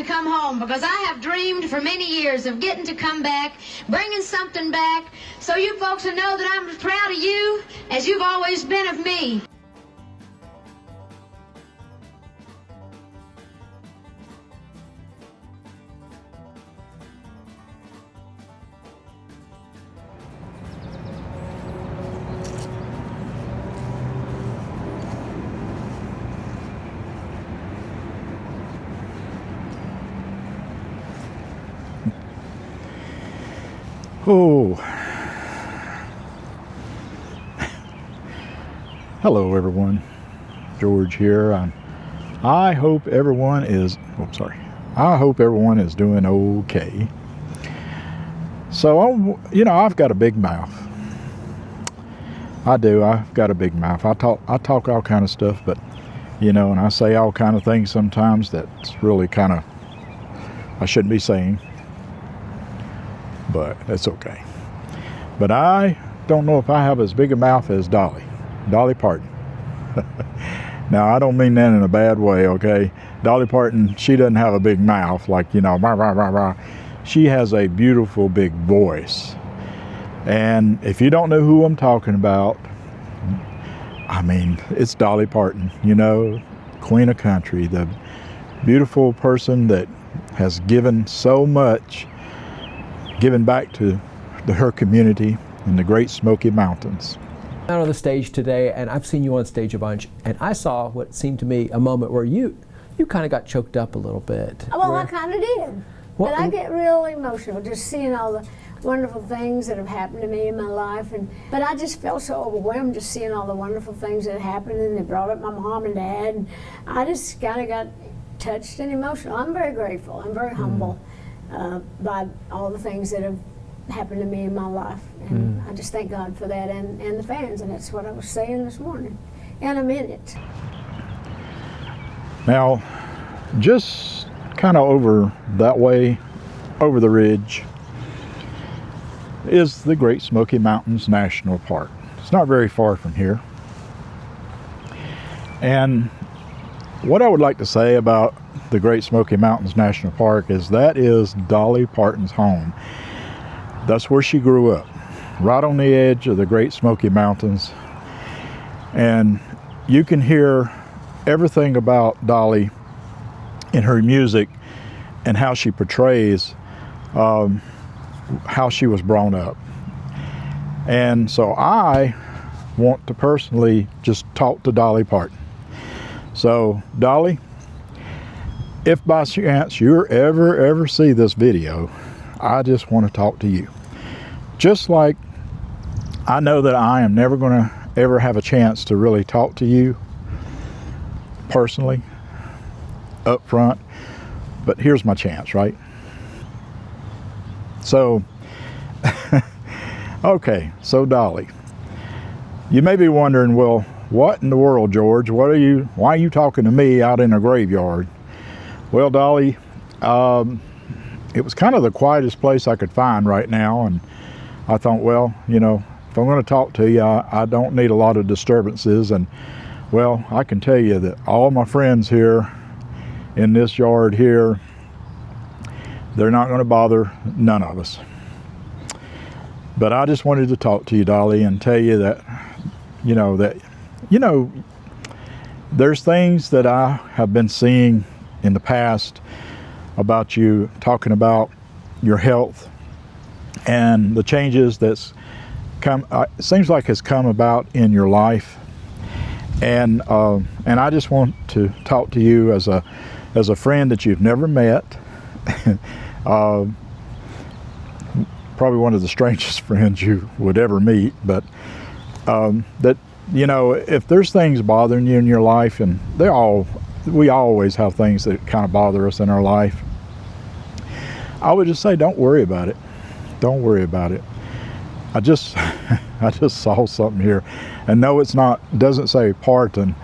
to come home, because I have dreamed for many years of getting to come back, bringing something back, so you folks will know that I'm as proud of you as you've always been of me. Oh, hello everyone, George here. I hope everyone is, I hope everyone is doing okay. So, I've got a big mouth. I do, I've got a big mouth. I talk all kind of stuff, but, and I say all kind of things sometimes that's really kind of, I shouldn't be saying. But that's okay. But I don't know if I have as big a mouth as Dolly Parton. Now, I don't mean that in a bad way, okay? Dolly Parton, she doesn't have a big mouth like, rah, rah, rah, rah. She has a beautiful big voice. And if you don't know who I'm talking about, I mean, it's Dolly Parton, Queen of Country, the beautiful person that has given so much, giving back to her community in the Great Smoky Mountains. Out on the stage today, and I've seen you on stage a bunch, and I saw what seemed to me a moment where you kind of got choked up a little bit. Well, I kind of did. But I get real emotional just seeing all the wonderful things that have happened to me in my life. But I just felt so overwhelmed just seeing all the wonderful things that happened, and they brought up my mom and dad, and I just kind of got touched and emotional. I'm very grateful. I'm very humble. By all the things that have happened to me in my life. And I just thank God for that and the fans, and that's what I was saying this morning. And I meant it. Now, just kind of over that way, over the ridge, is the Great Smoky Mountains National Park. It's not very far from here. And what I would like to say about the Great Smoky Mountains National Park is that is Dolly Parton's home. That's where she grew up, right on the edge of the Great Smoky Mountains. And you can hear everything about Dolly in her music and how she portrays how she was brought up. And so I want to personally just talk to Dolly Parton. So, Dolly, if by chance you ever see this video, I just want to talk to you. Just like I know that I am never going to ever have a chance to really talk to you personally, up front, but here's my chance, right? So, okay, so Dolly, you may be wondering, well, what in the world, George? Why are you talking to me out in a graveyard? Well, Dolly, it was kind of the quietest place I could find right now, and I thought, well, if I'm going to talk to you, I don't need a lot of disturbances. And well, I can tell you that all my friends here in this yard here, they're not going to bother none of us. But I just wanted to talk to you, Dolly, and tell you that, there's things that I have been seeing in the past about you, talking about your health and the changes that's come, seems like has come about in your life. And I just want to talk to you as a friend that you've never met. Probably one of the strangest friends you would ever meet, but that, if there's things bothering you in your life, and we always have things that kind of bother us in our life, I would just say, don't worry about it. Don't worry about it. I just saw something here, and no, doesn't say Parton,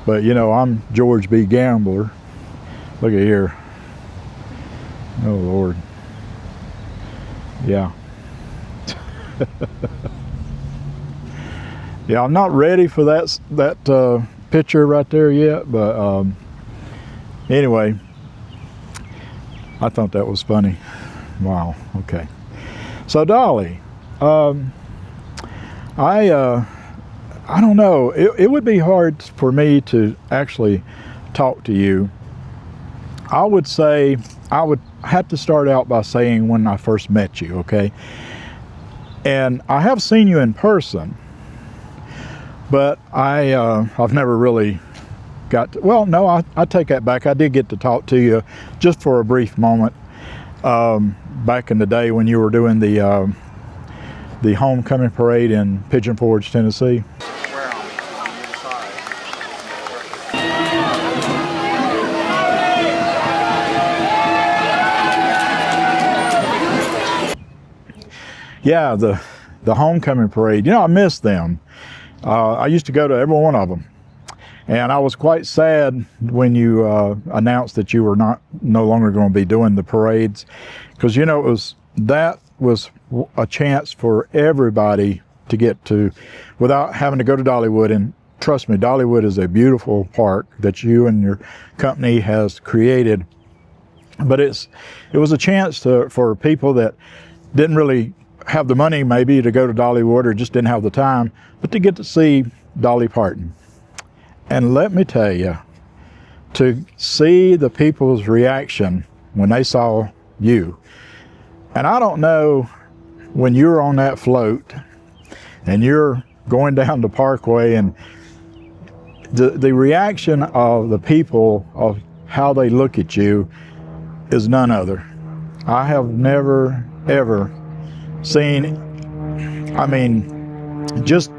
but I'm George B. Gambler. Look at here. Oh Lord. Yeah. Yeah, I'm not ready for that picture right there yet, but anyway, I thought that was funny. Wow. Okay. So Dolly, I don't know. It would be hard for me to actually talk to you. I would say I would have to start out by saying when I first met you, okay? And I have seen you in person, but I've never really got to, well, no, I take that back. I did get to talk to you just for a brief moment back in the day when you were doing the homecoming parade in Pigeon Forge, Tennessee. Yeah, the homecoming parade. You know, I miss them. I used to go to every one of them. And I was quite sad when you announced that you were no longer going to be doing the parades, because you know that was a chance for everybody to get to, without having to go to Dollywood. And trust me, Dollywood is a beautiful park that you and your company has created. But it was a chance for people that didn't really have the money maybe to go to Dollywood or just didn't have the time, but to get to see Dolly Parton. And let me tell you, to see the people's reaction when they saw you. And I don't know, when you're on that float and you're going down the parkway, and the reaction of the people, of how they look at you, is none other. I have never, ever seen, I mean, just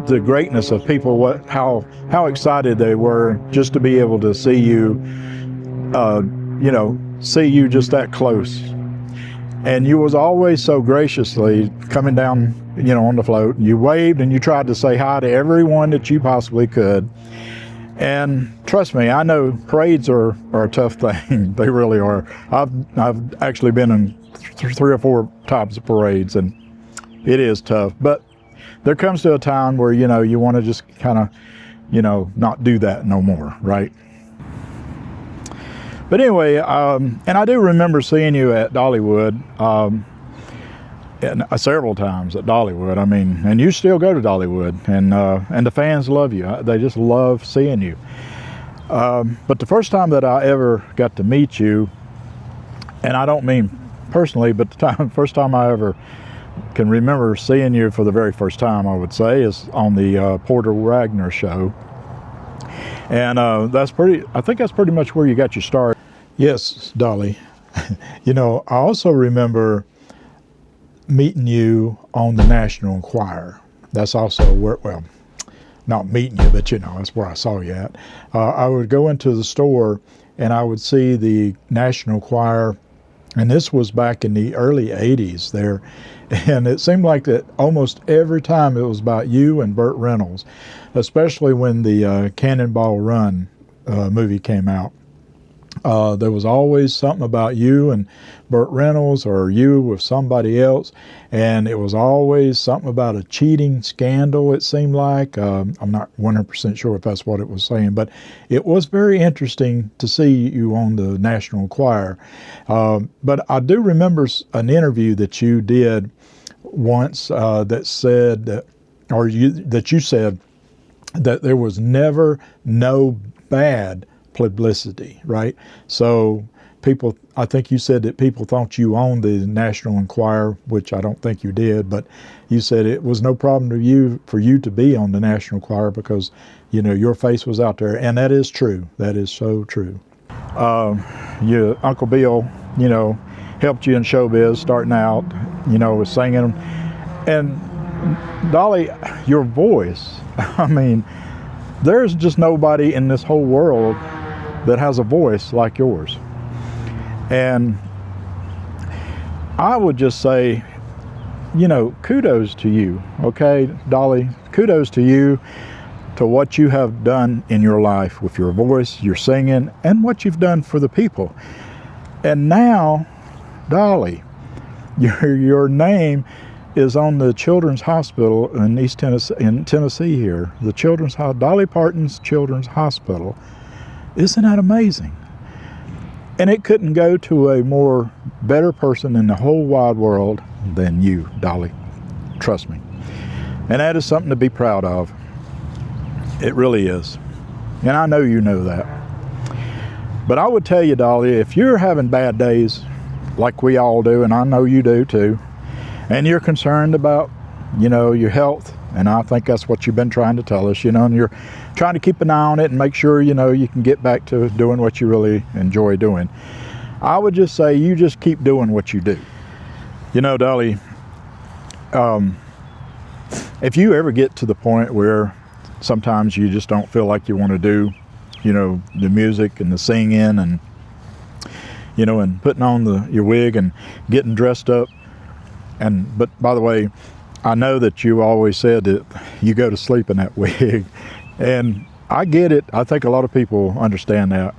the greatness of people, how excited they were just to be able to see you, see you just that close. And you was always so graciously coming down, on the float. You waved and you tried to say hi to everyone that you possibly could. And trust me, I know parades are a tough thing. They really are. I've actually been in 3 or 4 types of parades, and it is tough. But there comes to a time where, you want to just kind of, not do that no more, right? But anyway, and I do remember seeing you at Dollywood, several times at Dollywood. I mean, and you still go to Dollywood, and the fans love you. They just love seeing you. But the first time that I ever got to meet you, and I don't mean personally, but first time I ever can remember seeing you for the very first time, I would say, is on the Porter Wagner show. And I think that's pretty much where you got your start. Yes, Dolly. I also remember meeting you on the National Enquirer. That's also where, well, not meeting you, but that's where I saw you at. I would go into the store and I would see the National Enquirer, and this was back in the early 80s there. And it seemed like that almost every time it was about you and Burt Reynolds, especially when the Cannonball Run movie came out. There was always something about you and Burt Reynolds, or you with somebody else, and it was always something about a cheating scandal, it seemed like. I'm not 100% sure if that's what it was saying, but it was very interesting to see you on the National Enquirer. But I do remember an interview that you did once that said that you said that there was never no bad publicity, right? So I think you said that people thought you owned the National Enquirer, which I don't think you did, but you said it was no problem for you to be on the National Enquirer because, your face was out there. And that is true. That is so true. Your Uncle Bill, helped you in showbiz starting out, with singing. And Dolly, your voice, I mean, there's just nobody in this whole world that has a voice like yours. And I would just say, kudos to you, okay, Dolly? Kudos to you, to what you have done in your life with your voice, your singing, and what you've done for the people. And now, Dolly, your name is on the Children's Hospital in East Tennessee, here. The Dolly Parton's Children's Hospital. Isn't that amazing? And it couldn't go to a more better person in the whole wide world than you, Dolly. Trust me. And that is something to be proud of. It really is. And I know you know that. But I would tell you, Dolly, if you're having bad days, like we all do, and I know you do too, and you're concerned about, your health, and I think that's what you've been trying to tell us, and you're trying to keep an eye on it and make sure, you can get back to doing what you really enjoy doing. I would just say you just keep doing what you do. Dolly, if you ever get to the point where sometimes you just don't feel like you want to do, the music and the singing and, and putting on your wig and getting dressed up. But by the way, I know that you always said that you go to sleep in that wig. And I get it. I think a lot of people understand that,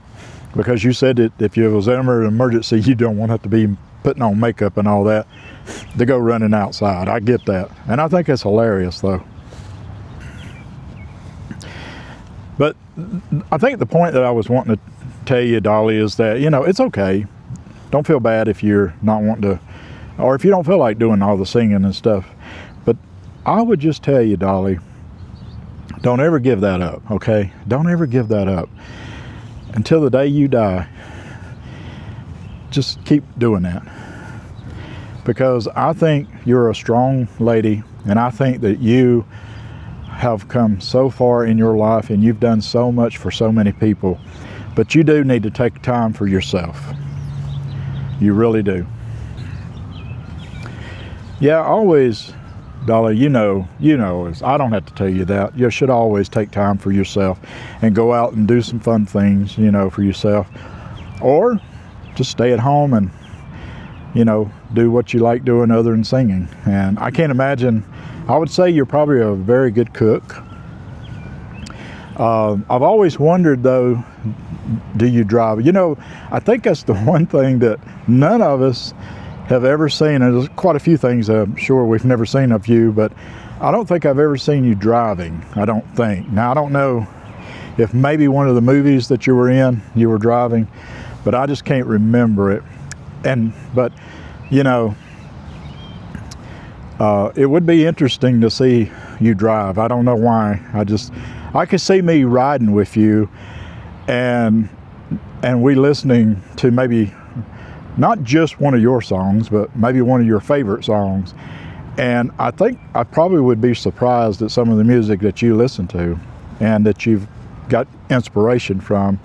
because you said that if there was ever an emergency, you don't want to have to be putting on makeup and all that to go running outside. I get that. And I think it's hilarious, though. But I think the point that I was wanting to tell you, Dolly, is that, it's okay. Don't feel bad if you're not wanting to, or if you don't feel like doing all the singing and stuff. But I would just tell you, Dolly, don't ever give that up, okay? Don't ever give that up. Until the day you die, just keep doing that. Because I think you're a strong lady, and I think that you have come so far in your life, and you've done so much for so many people. But you do need to take time for yourself. You really do. Yeah, always, Dolly, I don't have to tell you that. You should always take time for yourself and go out and do some fun things, for yourself. Or just stay at home and, do what you like doing other than singing. And I can't imagine, I would say you're probably a very good cook. I've always wondered, though, do you drive? I think that's the one thing that none of us have ever seen, and there's quite a few things I'm sure we've never seen of you, but I don't think I've ever seen you driving. I don't think. Now, I don't know if maybe one of the movies that you were in, you were driving, but I just can't remember it. But it would be interesting to see you drive. I don't know why. I could see me riding with you and we listening to maybe not just one of your songs, but maybe one of your favorite songs. And I think I probably would be surprised at some of the music that you listen to and that you've got inspiration from.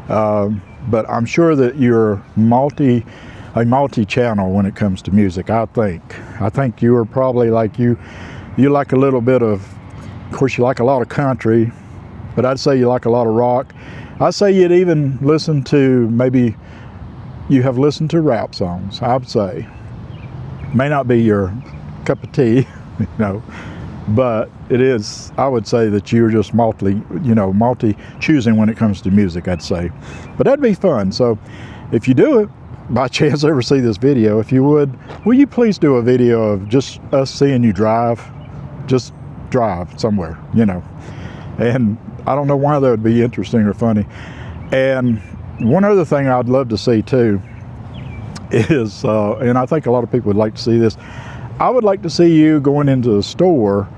But I'm sure that you're a multi-channel when it comes to music, I think you are probably like you like a little bit of course, you like a lot of country, but I'd say you like a lot of rock. I'd say you'd even listen to, maybe you have listened to rap songs, I would say. May not be your cup of tea, but it is, I would say that you're just multi-choosing when it comes to music, I'd say. But that'd be fun. So if you do it, by chance ever see this video, if you would, will you please do a video of just us seeing you drive? Just drive somewhere, And I don't know why that would be interesting or funny. And one other thing I'd love to see too is, and I think a lot of people would like to see this, I would like to see you going into the store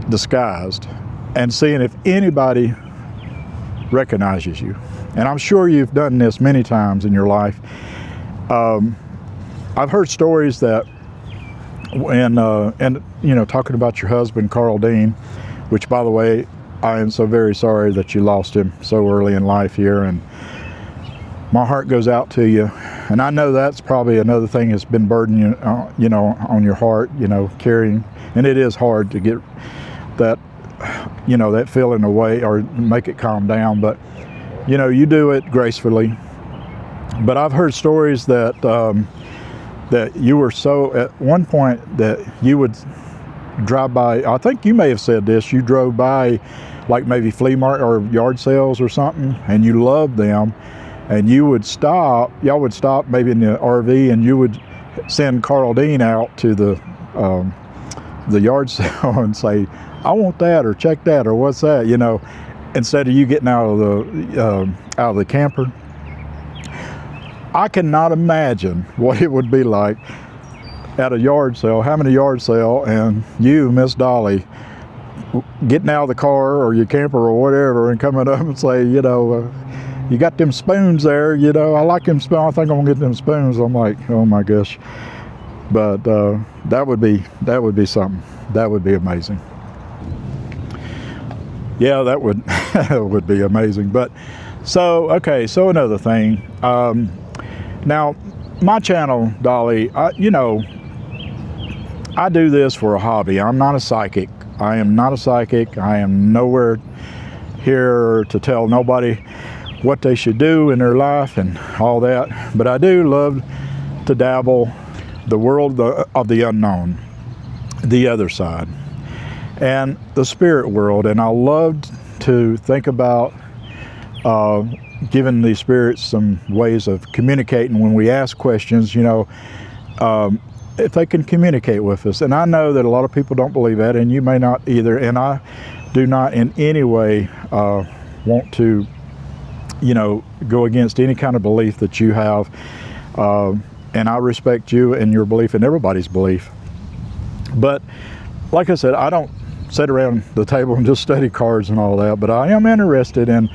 disguised and seeing if anybody recognizes you. And I'm sure you've done this many times in your life. I've heard stories that when, talking about your husband, Carl Dean, which, by the way, I am so very sorry that you lost him so early in life here, and my heart goes out to you. And I know that's probably another thing that's been burdening you, on your heart, carrying. And it is hard to get that, that feeling away or make it calm down. But, you do it gracefully. But I've heard stories that that you were so, at one point, that you would drive by, I think you may have said this, you drove by like maybe flea market or yard sales or something, and you loved them, and you would stop, y'all would stop maybe in the RV, and you would send Carl Dean out to the yard sale and say, I want that, or check that, or what's that, instead of you getting out of the camper. I cannot imagine what it would be like at a yard sale, having a yard sale, and you, Miss Dolly, getting out of the car or your camper or whatever and coming up and say, you know, you got them spoons there, you know, I like them spoons, I think I'm gonna get them spoons. I'm like, oh my gosh. But that would be something. That would be amazing. Yeah, that would that would be amazing. But so, okay, so another thing. Now, my channel, Dolly, you know, I do this for a hobby. I'm not a psychic. I am not a psychic. I am nowhere here to tell nobody what they should do in their life and all that. But I do love to dabble the world of the unknown, the other side, and the spirit world. And I love to think about giving the spirits some ways of communicating when we ask questions, you know, if they can communicate with us. And I know that a lot of people don't believe that, and you may not either. And I do not in any way want to, you know, go against any kind of belief that you have. And I respect you and your belief and everybody's belief. But like I said, I don't sit around the table and just study cards and all that, but I am interested in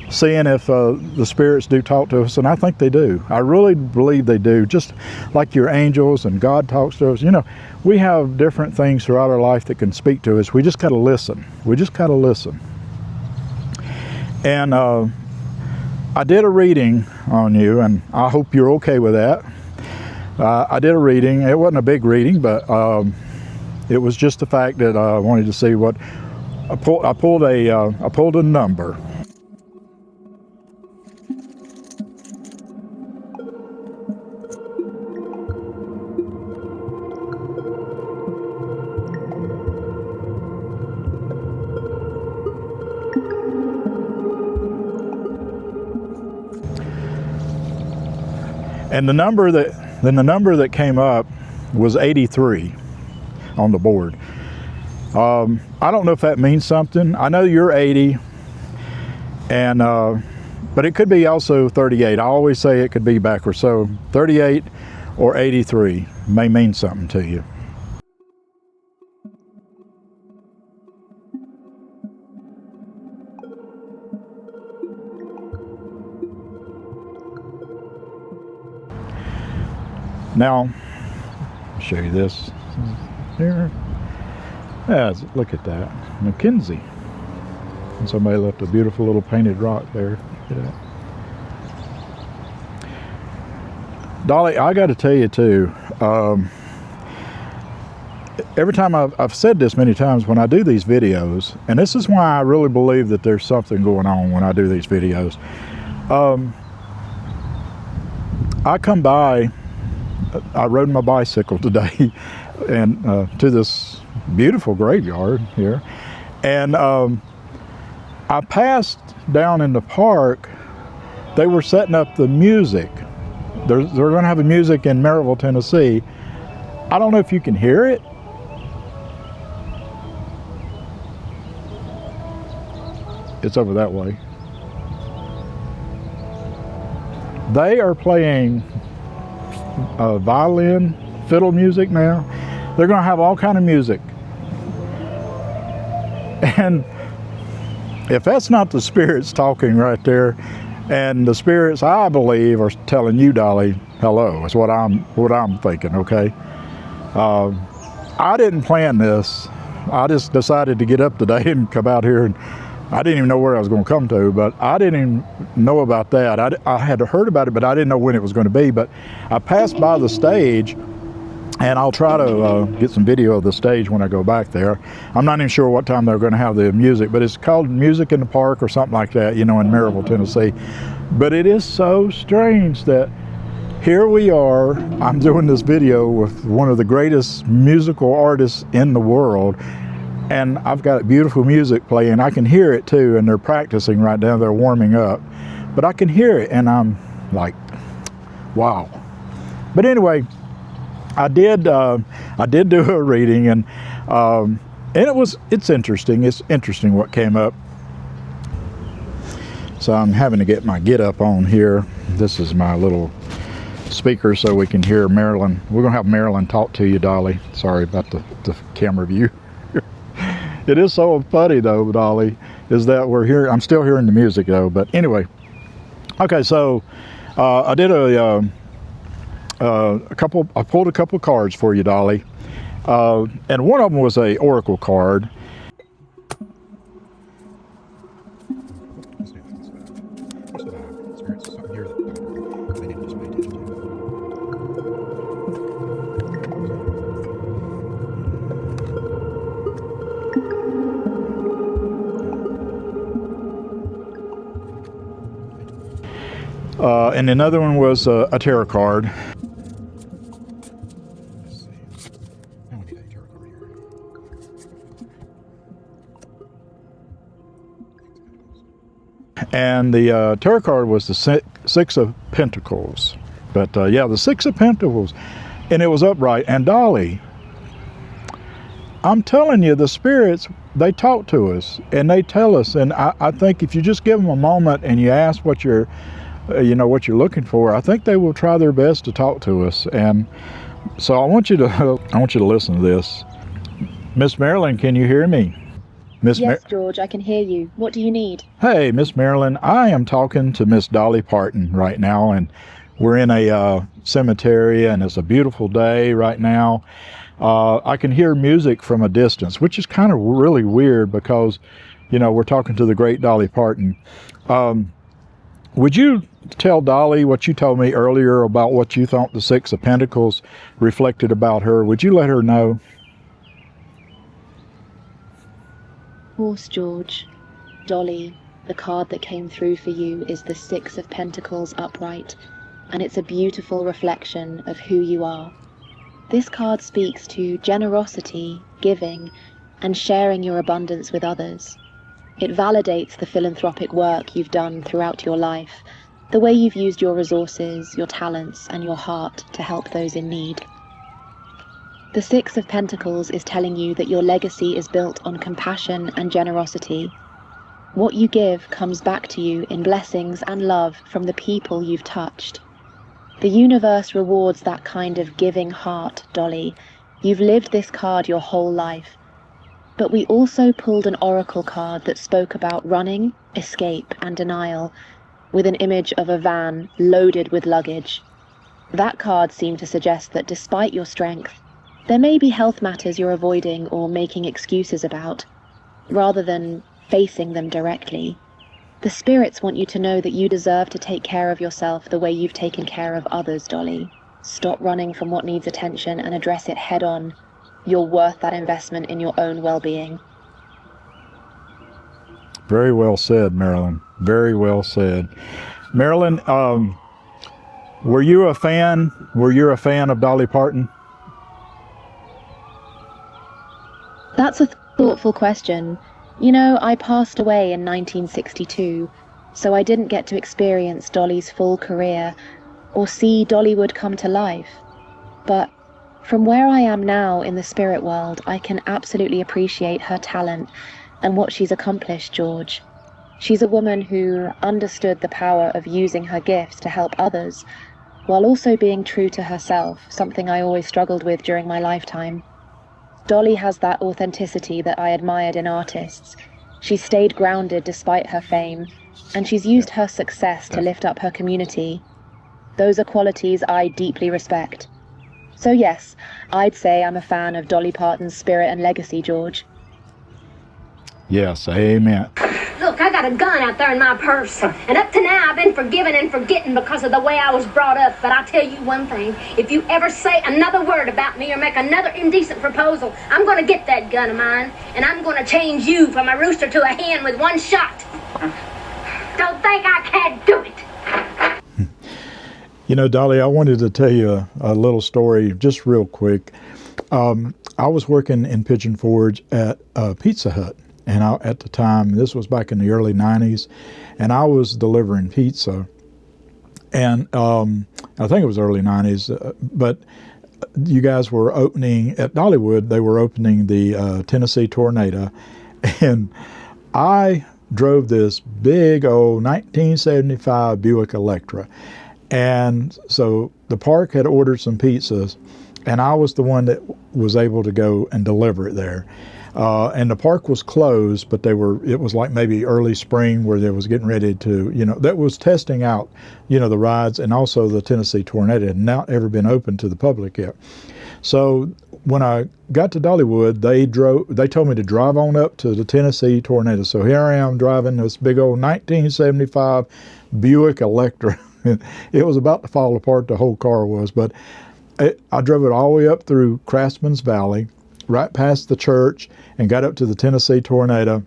seeing if the spirits do talk to us, and I think they do. I really believe they do, just like your angels and God talks to us. You know, we have different things throughout our life that can speak to us. We just got to listen. We just got to listen. And I did a reading on you, and I hope you're okay with that. I did a reading. It wasn't a big reading, but it was just the fact that I wanted to see what I pulled a number. And the number that came up was 83 on the board. I don't know if that means something. I know you're 80, and but it could be also 38. I always say it could be backwards. So 38 or 83 may mean something to you. Now, I'll show you this here. Yeah, look at that, Mackenzie. And somebody left a beautiful little painted rock there. Look at that. Dolly, I got to tell you too. Every time I've said this many times when I do these videos, and this is why I really believe that there's something going on when I do these videos. I come by. I rode my bicycle today and to this beautiful graveyard here, and I passed down in the park. They were setting up the music. They're going to have the music in Maryville, Tennessee. I don't know if you can hear it. It's over that way. They are playing violin, fiddle music now. They're going to have all kind of music. And if that's not the spirits talking right there, and the spirits, I believe, are telling you, Dolly, hello, is what I'm thinking, okay? I didn't plan this. I just decided to get up today and come out here, and I didn't even know where I was going to come to, but I didn't even know about that. I had heard about it, but I didn't know when it was going to be. But I passed by the stage, and I'll try to get some video of the stage when I go back there. I'm not even sure what time they're going to have the music, but it's called Music in the Park or something like that, you know, in Maryville, Tennessee. But it is so strange that here we are. I'm doing this video with one of the greatest musical artists in the world, and I've got beautiful music playing. I can hear it too, and they're practicing right now. They're warming up, but I can hear it, and I'm like, wow. But anyway, I did do a reading, and it's interesting. It's interesting what came up. So I'm having to get my get up on here. This is my little speaker so we can hear Marilyn. We're going to have Marilyn talk to you, Dolly. Sorry about the camera view. It is so funny, though, Dolly, is that we're here. I'm still hearing the music, though. But anyway, okay, so I did I pulled a couple cards for you, Dolly. And one of them was a oracle card. And another one was a tarot card. And the tarot card was the Six of Pentacles. But yeah, the Six of Pentacles. And it was upright. And Dolly, I'm telling you, the spirits, they talk to us and they tell us. And I think if you just give them a moment and you ask what you're what you're looking for, I think they will try their best to talk to us. And so I want you to listen to this. Miss Marilyn, can you hear me? Yes, George, I can hear you. What do you need? Hey, Miss Marilyn, I am talking to Miss Dolly Parton right now, and we're in a cemetery, and it's a beautiful day right now. I can hear music from a distance, which is kind of really weird because, we're talking to the great Dolly Parton. Would you tell Dolly what you told me earlier about what you thought the Six of Pentacles reflected about her? Would you let her know? Of course, George. Dolly, the card that came through for you is the Six of Pentacles upright, and it's a beautiful reflection of who you are. This card speaks to generosity, giving, and sharing your abundance with others. It validates the philanthropic work you've done throughout your life, the way you've used your resources, your talents, and your heart to help those in need. The Six of Pentacles is telling you that your legacy is built on compassion and generosity. What you give comes back to you in blessings and love from the people you've touched. The universe rewards that kind of giving heart, Dolly. You've lived this card your whole life. But we also pulled an oracle card that spoke about running, escape, and denial, with an image of a van loaded with luggage. That card seemed to suggest that despite your strength, there may be health matters you're avoiding or making excuses about, rather than facing them directly. The spirits want you to know that you deserve to take care of yourself the way you've taken care of others, Dolly. Stop running from what needs attention and address it head on. You're worth that investment in your own well-being. Very well said, Marilyn. Very well said. Marilyn, were you a fan of Dolly Parton? That's a thoughtful question. I passed away in 1962, so I didn't get to experience Dolly's full career or see Dollywood come to life. But from where I am now in the spirit world, I can absolutely appreciate her talent and what she's accomplished, George. She's a woman who understood the power of using her gifts to help others, while also being true to herself, something I always struggled with during my lifetime. Dolly has that authenticity that I admired in artists. She stayed grounded despite her fame, and she's used her success to lift up her community. Those are qualities I deeply respect. So yes, I'd say I'm a fan of Dolly Parton's spirit and legacy, George. Yes, amen. Look, I got a gun out there in my purse, and up to now I've been forgiving and forgetting because of the way I was brought up. But I'll tell you one thing, if you ever say another word about me or make another indecent proposal, I'm going to get that gun of mine, and I'm going to change you from a rooster to a hen with one shot. Don't think I can't do it. Dolly, I wanted to tell you a little story, just real quick. I was working in Pigeon Forge at Pizza Hut. And at the time, this was back in the early 90s, and I was delivering pizza. And I think it was early 90s, but you guys were opening, at Dollywood, they were opening the Tennessee Tornado. And I drove this big old 1975 Buick Electra. And so the park had ordered some pizzas, and I was the one that was able to go and deliver it there. And the park was closed, but it was like maybe early spring where they was getting ready to, that was testing out, the rides, and also the Tennessee Tornado had not ever been open to the public yet. So when I got to Dollywood, they told me to drive on up to the Tennessee Tornado. So here I am driving this big old 1975 Buick Electra. It was about to fall apart, the whole car was, but I drove it all the way up through Craftsman's Valley, right past the church, and got up to the Tennessee Tornado,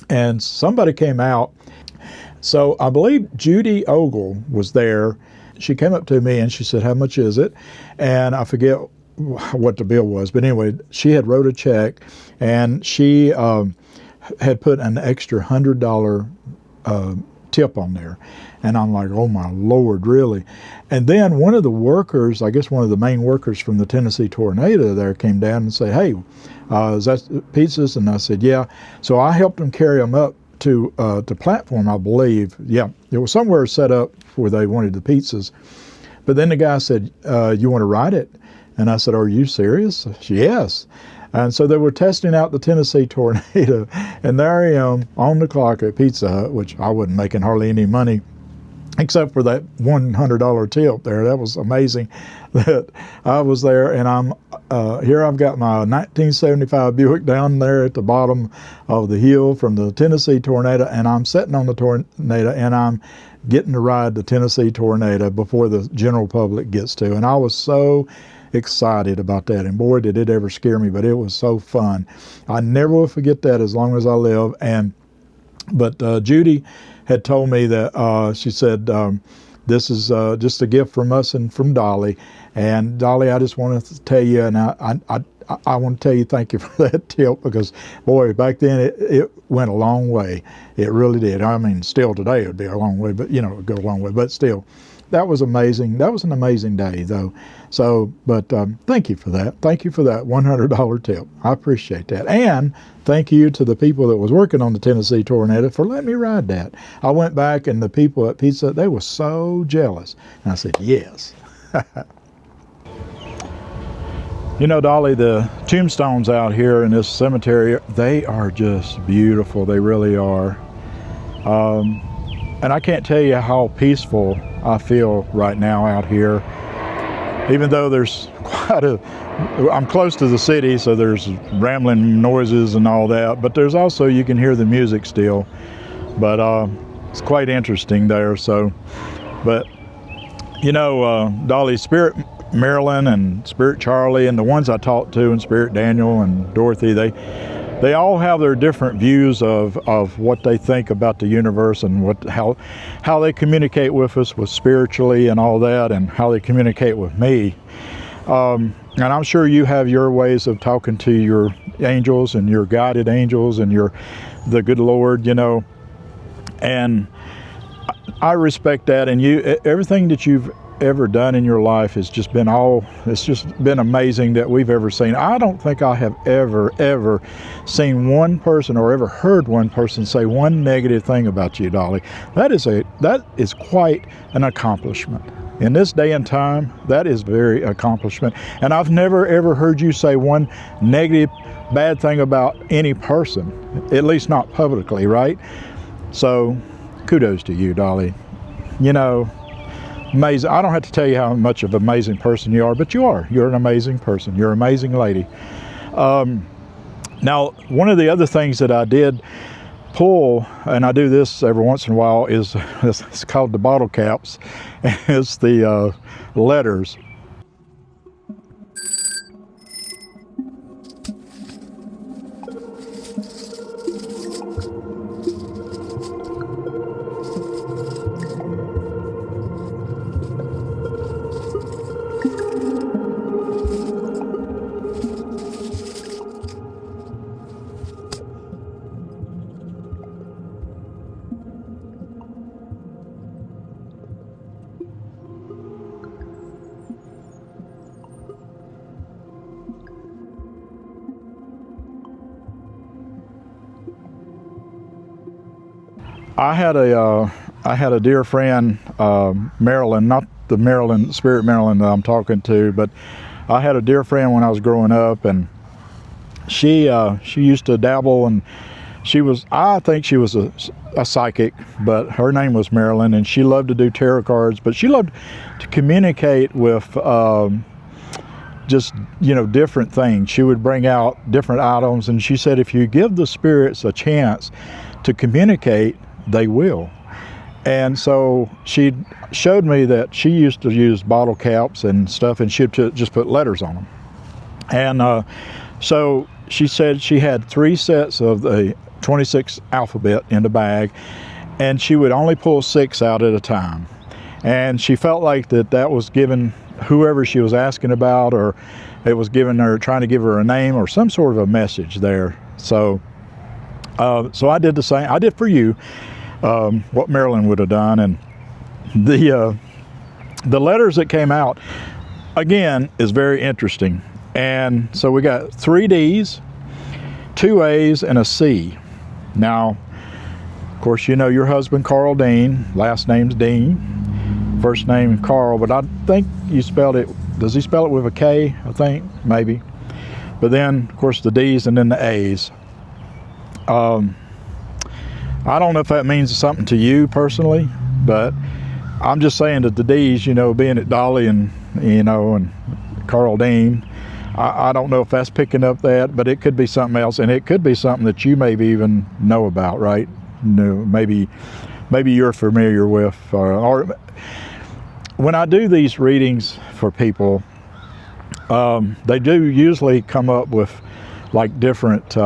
and somebody came out. So I believe Judy Ogle was there. She came up to me and she said, "How much is it?" And I forget what the bill was, but anyway, she had wrote a check, and she had put an extra $100 tip on there. And I'm like, oh my Lord, really? And then one of the workers, I guess one of the main workers from the Tennessee Tornado there, came down and said, "Hey, is that pizzas?" And I said, "Yeah." So I helped them carry them up to the platform, I believe. Yeah, it was somewhere set up where they wanted the pizzas. But then the guy said, "You want to ride it?" And I said, "Are you serious?" "Yes." And so they were testing out the Tennessee Tornado, and there I am on the clock at Pizza Hut, which I wasn't making hardly any money, except for that $100 tip there. That was amazing that I was there, and I'm here. I've got my 1975 Buick down there at the bottom of the hill from the Tennessee Tornado, and I'm sitting on the Tornado, and I'm getting to ride the Tennessee Tornado before the general public gets to. And I was so excited about that, and boy, did it ever scare me, but it was so fun. I never will forget that as long as I live. But Judy had told me that she said, "This is just a gift from us and from Dolly." And Dolly, I just wanted to tell you, and I want to tell you thank you for that tip, because boy, back then it went a long way. It really did. I mean, still today it would be a long way, but it would go a long way. But still, that was amazing. That was an amazing day, though. So, but thank you for that. Thank you for that $100 tip. I appreciate that. And thank you to the people that was working on the Tennessee Tornado for letting me ride that. I went back, and the people at Pizza, they were so jealous. And I said, yes. Dolly, the tombstones out here in this cemetery, they are just beautiful. They really are. And I can't tell you how peaceful I feel right now out here. Even though there's I'm close to the city, so there's rambling noises and all that, but there's also, you can hear the music still. But it's quite interesting there. So, but Dolly, Spirit Marilyn and Spirit Charlie and the ones I talked to, and Spirit Daniel and Dorothy, they all have their different views of what they think about the universe, and how they communicate with us with spiritually and all that, and how they communicate with me. And I'm sure you have your ways of talking to your angels and your guided angels and the good Lord, and I respect that. And everything that you've ever done in your life has just been it's just been amazing that we've ever seen. I don't think I have ever seen one person or ever heard one person say one negative thing about you, Dolly. That is quite an accomplishment. In this day and time, that is very accomplishment. And I've never ever heard you say one negative, bad thing about any person, at least not publicly, right? So kudos to you, Dolly. Amazing. I don't have to tell you how much of an amazing person you are, but you are. You're an amazing person. You're an amazing lady. Now, one of the other things that I did pull, and I do this every once in a while, is it's called the bottle caps. It's the letters. I had a dear friend, Marilyn, not the Marilyn, Spirit Marilyn that I'm talking to, but I had a dear friend when I was growing up, and she used to dabble, and I think she was a psychic, but her name was Marilyn, and she loved to do tarot cards, but she loved to communicate with just, you know, different things. She would bring out different items, and she said if you give the spirits a chance to communicate, they will. And so she showed me that she used to use bottle caps and stuff, and she'd just put letters on them. And so she said she had 3 sets of the 26 alphabet in the bag, and she would only pull 6 out at a time. And she felt like that was giving whoever she was asking about, or it was giving her, trying to give her a name or some sort of a message there. So so I did the same. I did for you what Marilyn would have done, and the letters that came out again is very interesting. And so we got 3 D's, 2 A's, and a C. Now, of course, you know your husband Carl Dean, last name's Dean, first name Carl, but I think you spelled it, does he spell it with a K? I think, maybe. But then, of course, the D's and then the A's. I don't know if that means something to you personally, but I'm just saying that the D's, you know, being at Dolly and, you know, and Carl Dean, I don't know if that's picking up that, but it could be something else, and it could be something that you maybe even know about, right? No, maybe you're familiar with, or when I do these readings for people, they do usually come up with like different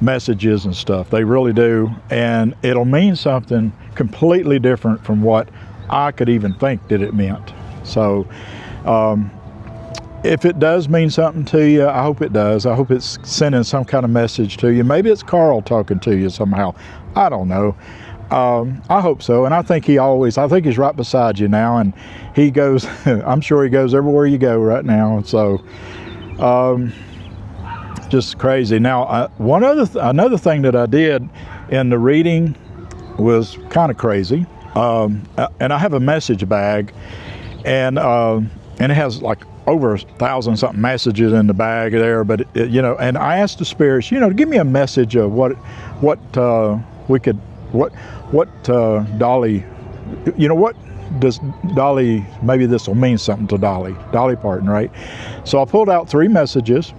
messages and stuff. They really do, and it'll mean something completely different from what I could even think that it meant. So if it does mean something to you, I hope it does. I hope it's sending some kind of message to you. Maybe it's Carl talking to you somehow. I don't know. I hope so, and I think he's right beside you now, and he goes, I'm sure he goes everywhere you go right now, and so just crazy. Now, another thing that I did in the reading was kind of crazy, and I have a message bag, and it has like over 1,000 something messages in the bag there, but you know, and I asked the spirits, you know, to give me a message of what Dolly, you know, what does Dolly, maybe this will mean something to Dolly Parton, right? So I pulled out 3 messages.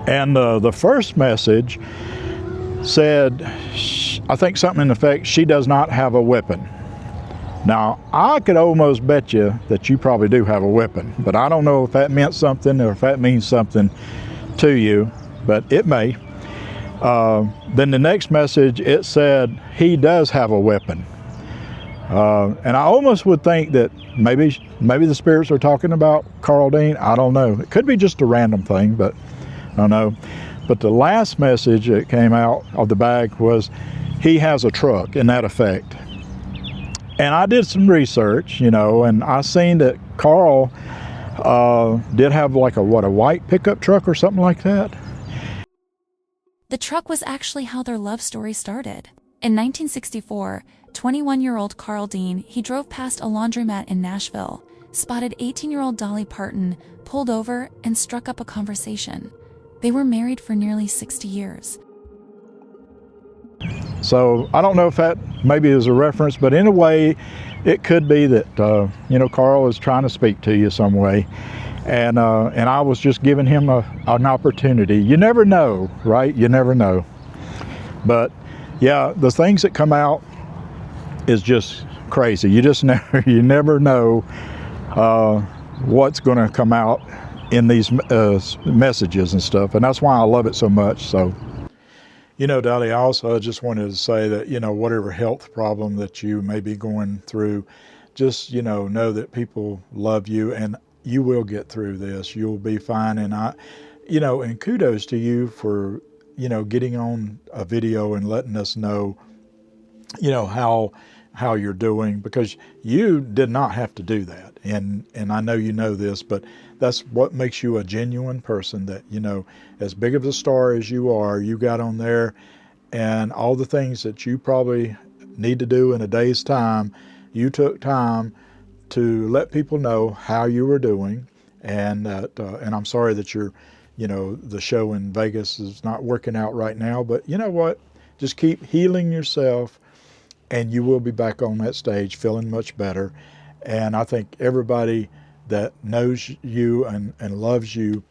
And the first message said, I think something in effect, she does not have a weapon. Now, I could almost bet you that you probably do have a weapon, but I don't know if that meant something or if that means something to you, but it may. Then the next message, it said, he does have a weapon. And I almost would think that maybe the spirits are talking about Carl Dean. I don't know. It could be just a random thing, but I don't know. But the last message that came out of the bag was, he has a truck, in that effect. And I did some research, you know, and I seen that Carl did have like a white pickup truck or something like that. The truck was actually how their love story started. In 1964, 21-year-old Carl Dean, he drove past a laundromat in Nashville, spotted 18-year-old Dolly Parton, pulled over, and struck up a conversation. They were married for nearly 60 years. So I don't know if that maybe is a reference, but in a way, it could be that, you know, Carl is trying to speak to you some way. And I was just giving him an opportunity. You never know, right? You never know. But yeah, the things that come out is just crazy. You just never know what's going to come out in these messages and stuff, and that's why I love it so much. So, you know, Dolly, I also just wanted to say that, you know, whatever health problem that you may be going through, just, know that people love you, and you will get through this. You'll be fine. And and kudos to you for, getting on a video and letting us know, how you're doing, because you did not have to do that. And I know you know this, but that's what makes you a genuine person, that, as big of a star as you are, you got on there, and all the things that you probably need to do in a day's time, you took time to let people know how you were doing. And I'm sorry that the show in Vegas is not working out right now, but you know what? Just keep healing yourself, and you will be back on that stage feeling much better. And I think everybody that knows you and loves you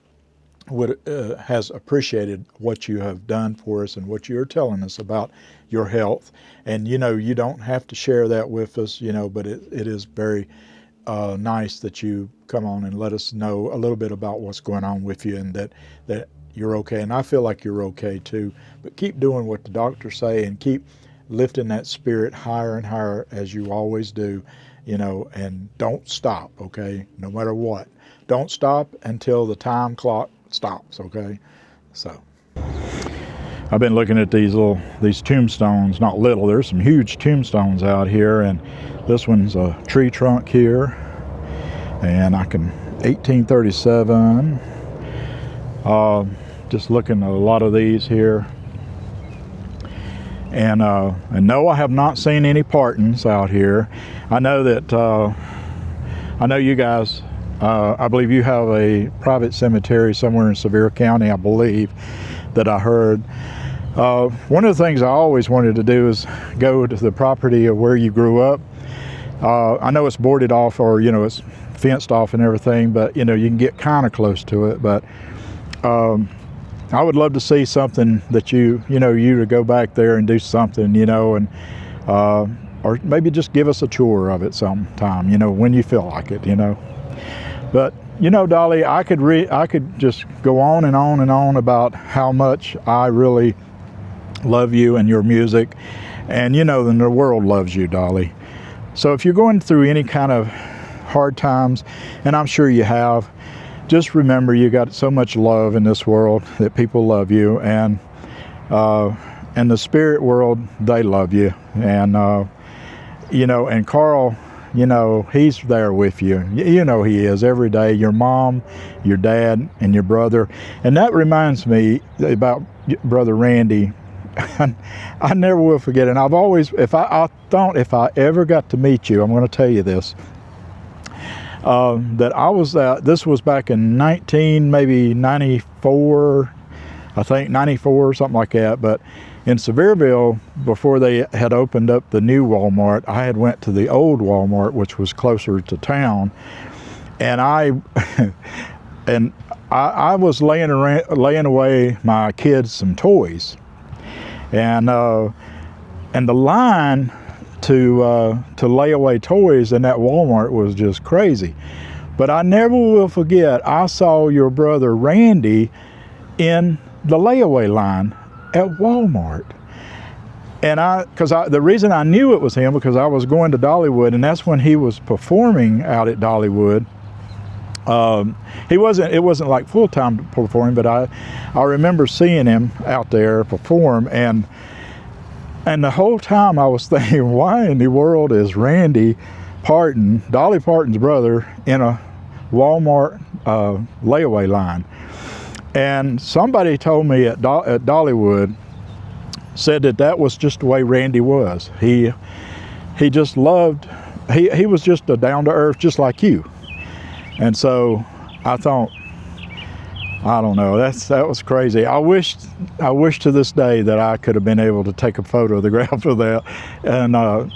has appreciated what you have done for us and what you're telling us about your health. And you don't have to share that with us, but it is very nice that you come on and let us know a little bit about what's going on with you, and that you're okay. And I feel like you're okay too. But keep doing what the doctors say, and keep lifting that spirit higher and higher, as you always do, and don't stop, okay? No matter what. Don't stop until the time clock stops, okay? So I've been looking at these tombstones, not little, there's some huge tombstones out here, and this one's a tree trunk here, and 1837, just looking at a lot of these here. And no, I have not seen any Partons out here. I know that, I know you guys, I believe you have a private cemetery somewhere in Sevier County, I believe, that I heard. One of the things I always wanted to do is go to the property of where you grew up. I know it's boarded off, or, it's fenced off and everything, but, you can get kind of close to it. But I would love to see something that you to go back there and do something, and or maybe just give us a tour of it sometime, when you feel like it, But Dolly, I could just go on and on and on about how much I really love you and your music, and then the world loves you, Dolly. So if you're going through any kind of hard times, and I'm sure you have, just remember you got so much love in this world, that people love you, and the spirit world, they love you, and and Carl, he's there with you. He is every day. Your mom, your dad, and your brother. And that reminds me about Brother Randy. I never will forget. And I've always, if I ever got to meet you, I'm going to tell you this. That I was this was back in 94, I think 94 or something like that. But in Sevierville, before they had opened up the new Walmart, I had went to the old Walmart, which was closer to town, and I was laying away my kids some toys, and the line to lay away toys in that Walmart was just crazy. But I never will forget, I saw your brother Randy in the layaway line at Walmart. And the reason I knew it was him, because I was going to Dollywood, and that's when he was performing out at Dollywood. It wasn't like full-time performing, but I remember seeing him out there perform, and the whole time I was thinking, why in the world is Randy Parton, Dolly Parton's brother, in a Walmart layaway line? And somebody told me at Dollywood, said that was just the way Randy was. He just loved, he was just a down-to-earth, just like you. And so I thought, I don't know, that was crazy. I wish to this day that I could have been able to take a photograph of that. And I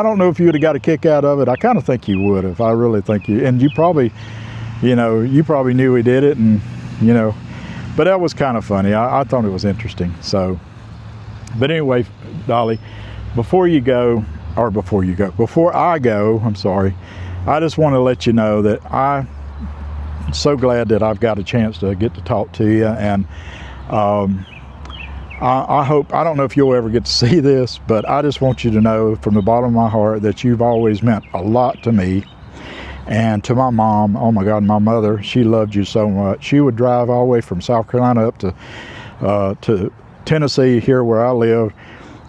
don't know if you would have got a kick out of it. I kind of think you would have. I really think you, and you probably knew he did it, and but that was kind of funny. I thought it was interesting. So, but anyway, Dolly, before I go, I'm sorry, I just want to let you know that I'm so glad that I've got a chance to get to talk to you, and I hope, I don't know if you'll ever get to see this, but I just want you to know from the bottom of my heart that you've always meant a lot to me and to my mom. Oh my God, my mother, she loved you so much. She would drive all the way from South Carolina up to Tennessee, here where I live,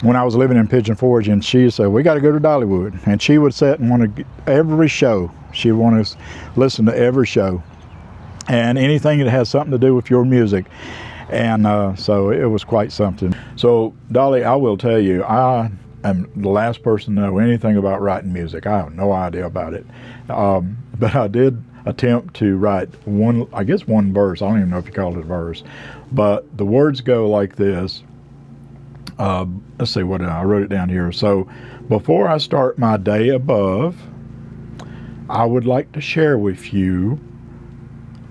when I was living in Pigeon Forge, and she said, we got to go to Dollywood. And she would sit and want to, every show, she'd want to listen to every show and anything that has something to do with your music. And so it was quite something. So Dolly, I will tell you, I am the last person to know anything about writing music. I have no idea about it. But I did attempt to write one verse. I don't even know if you call it a verse, but the words go like this. Let's see, what I wrote it down here. So, before I start my day above, I would like to share with you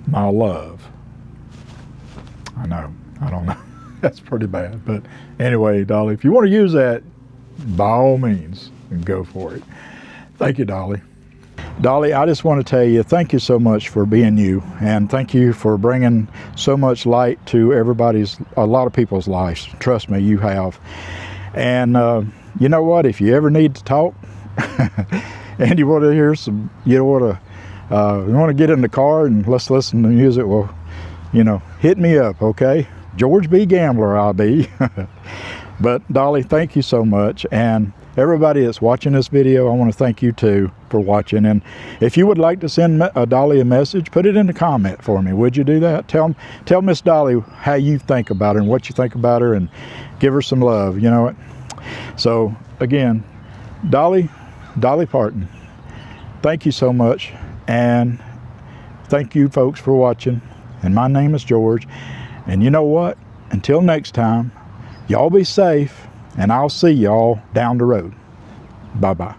my love. I know, I don't know. That's pretty bad. But anyway, Dolly, if you want to use that, by all means, go for it. Thank you, Dolly. Dolly, I just want to tell you, thank you so much for being you, and thank you for bringing so much light to a lot of people's lives. Trust me, you have. And you know what? If you ever need to talk, and you want to hear you want to get in the car and let's listen to music, well, hit me up, okay? George B. Gambler, I'll be. But Dolly, thank you so much, and everybody that's watching this video, I want to thank you too for watching. And if you would like to send Dolly a message, put it in the comment for me. Would you do that? Tell Miss Dolly how you think about her and what you think about her, and give her some love. You know it. So again, Dolly Parton, thank you so much, and thank you folks for watching. And my name is George, and you know what? Until next time, y'all be safe, and I'll see y'all down the road. Bye-bye.